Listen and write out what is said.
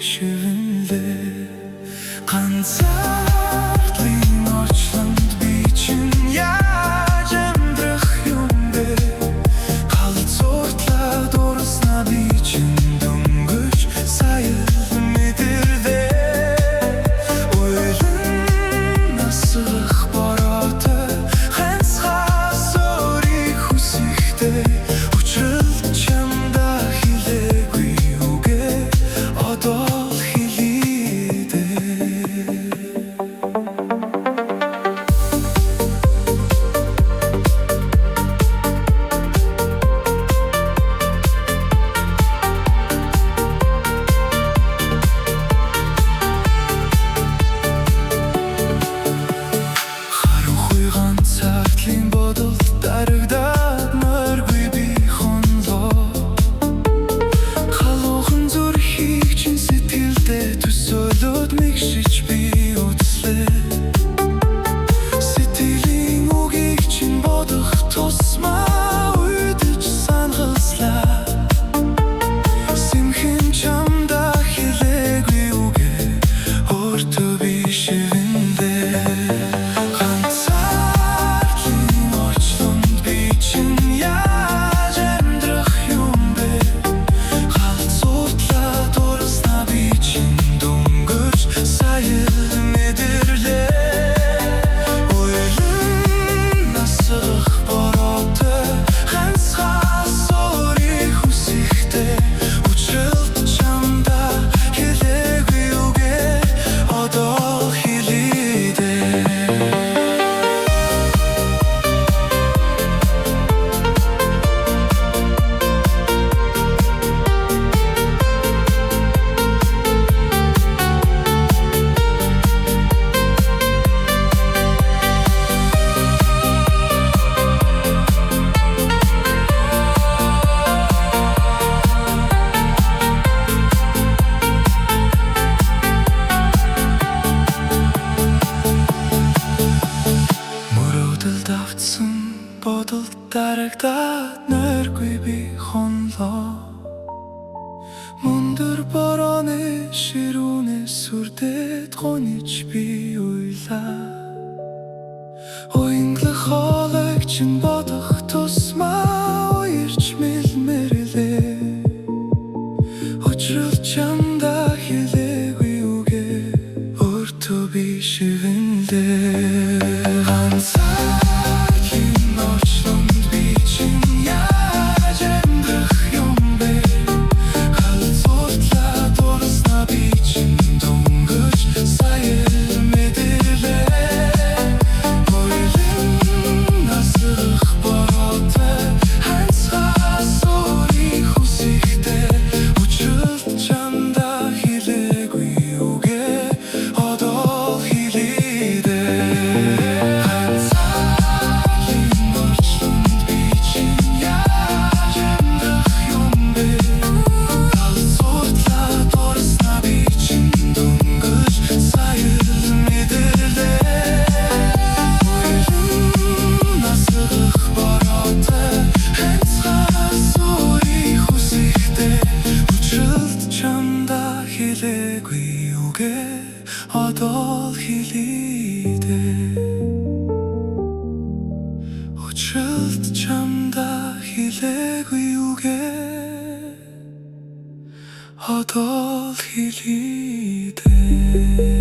шивэнлэ ганцаардлын орчлонд би чинь яаж амьдрах юм бэ галзууртлаа дурснаа би чинь дөнгөж сая мэдэрдэ ойлон насах бороотой ганцхан сорийг хүсэхдээ учрал чамдаа хэлээгүй үгээ одоо хэлээ дээ. Харанхуй ганцаардлын бодол дарагдаад морьгүй би хонлоо халуухан зүрхийг чинь сэтгэлдээ төсөөлөд мэгшиж би үслээ сэтгэлийн үгийг чинь бодох тусмаа уйдаж сангалслаа сэмхэн чамдаа хэлээгүй үгээ өөртөө би шивэндэ ганцаардлын орчлонд би чинь яаж амьдрах юм бэ галзууртлаа дурснаа би чинь дөнгөж сая мэдэрлээ ойлон насах бороотой ганцхан сорийг хүсэхдээ учрал чамдаа хэлээгүй үгээ одоо хэлээ дээ. Мөрөөдөлд автсан бодол дарагдаад нойргүй би хонлоо мөндөр борооны ширүүнээс сүрдээд гониж би уйлаа уянглах хоолойг чинь бодох тусмаа уярч мэлмэрлээ учрал чамдаа хэлээгүй үгээ өөртөө би шивэндэ ганцаардлын орчлонд би чинь яаж амьдрах юм бэ галзууртлаа дурснаа би чинь дөнгөж сая мэдэрлээ ойлон насах бороотой ганцхан сорийг хүсэхдээ учрал чамдаа хэлээгүй үгээ одоо хэлээ дээ. Ганцаардлын орчлонд би чинь яаж амьдрах юм бэ галзууртлаа дурснаа би чинь дөнгөж сая мэдэрлээ ойлон насах бороотой ганцхан сорийг хүсэхдээ учрал чамдаа хэлээгүй үгээ одоо хэлээ дээ. Учрал чамдаа хэлээгүй үгээ одоо хэлээ дээ.